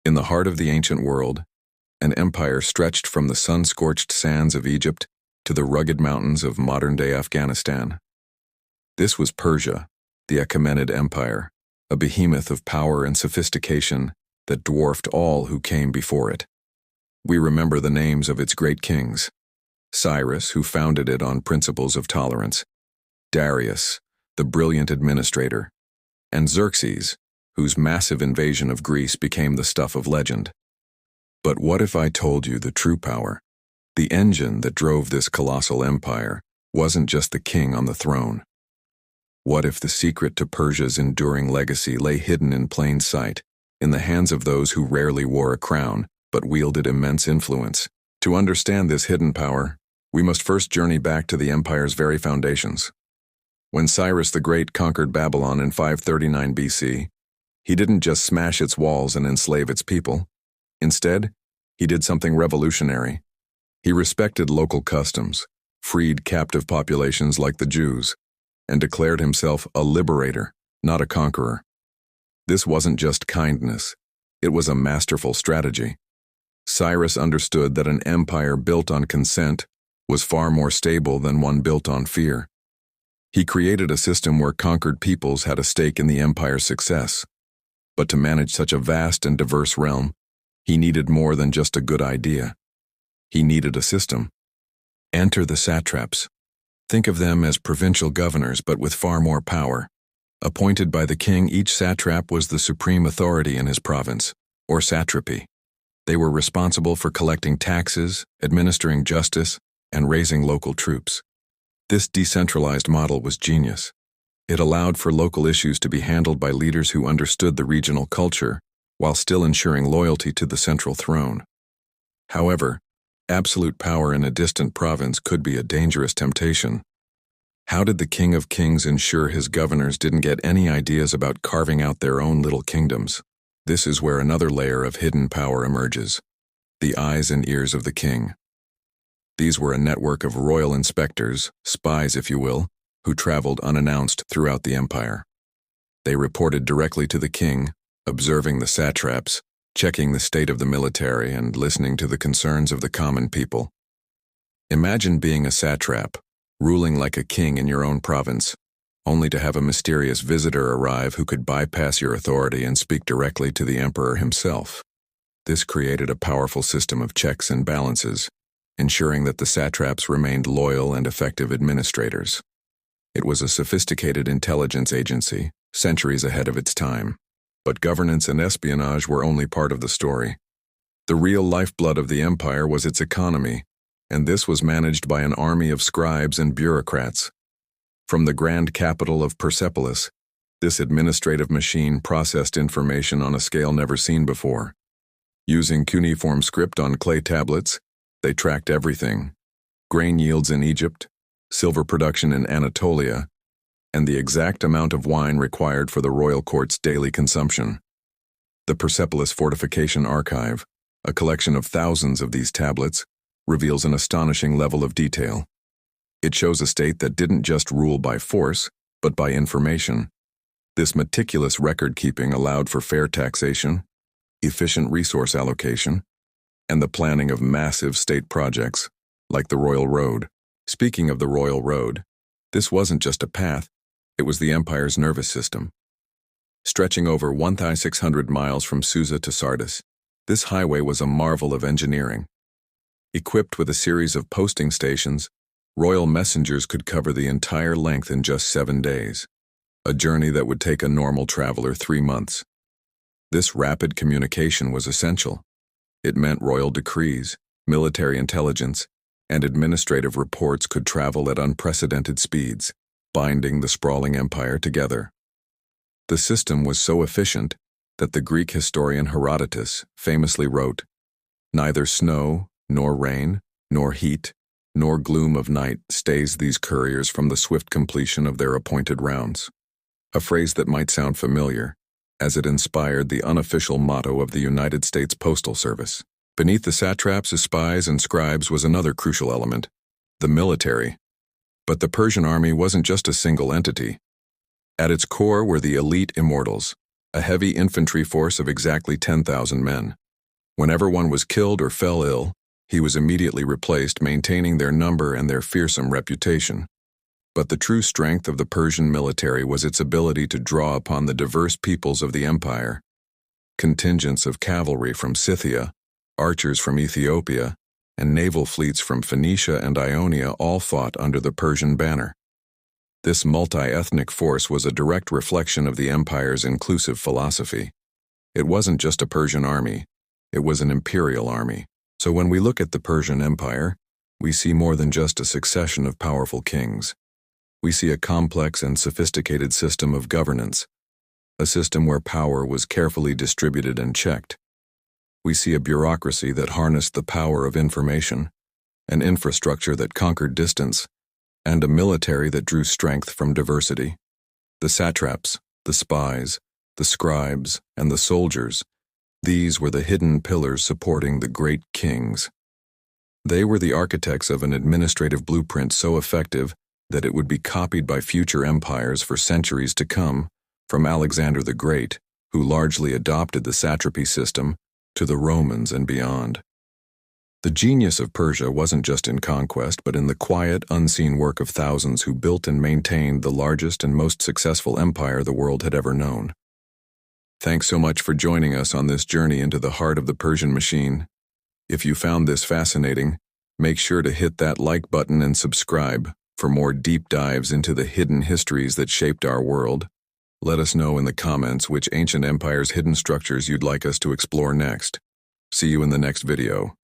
In the heart of the ancient world, an empire stretched from the sun-scorched sands of Egypt to the rugged mountains of modern-day Afghanistan. This was Persia, the Achaemenid Empire, a behemoth of power and sophistication that dwarfed all who came before it. We remember the names of its great kings: Cyrus, who founded it on principles of tolerance; Darius, the brilliant administrator; and Xerxes, whose massive invasion of Greece became the stuff of legend. But what if I told you the true power? The engine that drove this colossal empire wasn't just the king on the throne. What if the secret to Persia's enduring legacy lay hidden in plain sight, in the hands of those who rarely wore a crown but wielded immense influence? To understand this hidden power, we must first journey back to the empire's very foundations. When Cyrus the Great conquered Babylon in 539 BC, he didn't just smash its walls and enslave its people. Instead, he did something revolutionary. He respected local customs, freed captive populations like the Jews, and declared himself a liberator, not a conqueror. This wasn't just kindness, it was a masterful strategy. Cyrus understood that an empire built on consent was far more stable than one built on fear. He created a system where conquered peoples had a stake in the empire's success. But to manage such a vast and diverse realm, he needed more than just a good idea. He needed a system. Enter the satraps. Think of them as provincial governors, but with far more power. Appointed by the king, each satrap was the supreme authority in his province, or satrapy. They were responsible for collecting taxes, administering justice, and raising local troops. This decentralized model was genius. It allowed for local issues to be handled by leaders who understood the regional culture, while still ensuring loyalty to the central throne. However, absolute power in a distant province could be a dangerous temptation. How did the King of Kings ensure his governors didn't get any ideas about carving out their own little kingdoms? This is where another layer of hidden power emerges: the eyes and ears of the king. These were a network of royal inspectors, spies if you will, who traveled unannounced throughout the empire. They reported directly to the king, observing the satraps, checking the state of the military, and listening to the concerns of the common people. Imagine being a satrap, ruling like a king in your own province, only to have a mysterious visitor arrive who could bypass your authority and speak directly to the emperor himself. This created a powerful system of checks and balances, ensuring that the satraps remained loyal and effective administrators. It was a sophisticated intelligence agency, centuries ahead of its time. But governance and espionage were only part of the story. The real lifeblood of the empire was its economy, and this was managed by an army of scribes and bureaucrats. From the grand capital of Persepolis, this administrative machine processed information on a scale never seen before. Using cuneiform script on clay tablets, they tracked everything: grain yields in Egypt, silver production in Anatolia, and the exact amount of wine required for the royal court's daily consumption. The Persepolis Fortification Archive, a collection of thousands of these tablets, reveals an astonishing level of detail. It shows a state that didn't just rule by force, but by information. This meticulous record-keeping allowed for fair taxation, efficient resource allocation, and the planning of massive state projects, like the Royal Road. Speaking of the Royal Road, this wasn't just a path, it was the empire's nervous system. Stretching over 1,600 miles from Susa to Sardis, this highway was a marvel of engineering. Equipped with a series of posting stations, royal messengers could cover the entire length in just 7 days, a journey that would take a normal traveler 3 months. This rapid communication was essential. It meant royal decrees, military intelligence, and administrative reports could travel at unprecedented speeds, binding the sprawling empire together. The system was so efficient that the Greek historian Herodotus famously wrote, "Neither snow, nor rain, nor heat, nor gloom of night stays these couriers from the swift completion of their appointed rounds." A phrase that might sound familiar, as it inspired the unofficial motto of the United States Postal Service. Beneath the satraps as spies and scribes was another crucial element: the military. But the Persian army wasn't just a single entity. At its core were the elite immortals, a heavy infantry force of exactly 10,000 men. Whenever one was killed or fell ill, he was immediately replaced, maintaining their number and their fearsome reputation. But the true strength of the Persian military was its ability to draw upon the diverse peoples of the empire. Contingents of cavalry from Scythia, archers from Ethiopia, and naval fleets from Phoenicia and Ionia all fought under the Persian banner. This multi-ethnic force was a direct reflection of the empire's inclusive philosophy. It wasn't just a Persian army, it was an imperial army. So when we look at the Persian Empire, we see more than just a succession of powerful kings. We see a complex and sophisticated system of governance, a system where power was carefully distributed and checked. We see a bureaucracy that harnessed the power of information, an infrastructure that conquered distance, and a military that drew strength from diversity. The satraps, the spies, the scribes, and the soldiers, these were the hidden pillars supporting the great kings. They were the architects of an administrative blueprint so effective that it would be copied by future empires for centuries to come, from Alexander the Great, who largely adopted the satrapy system, to the Romans and beyond. The genius of Persia wasn't just in conquest, but in the quiet, unseen work of thousands who built and maintained the largest and most successful empire the world had ever known. Thanks so much for joining us on this journey into the heart of the Persian machine. If you found this fascinating, make sure to hit that like button and subscribe for more deep dives into the hidden histories that shaped our world. Let us know in the comments which ancient empire's hidden structures you'd like us to explore next. See you in the next video.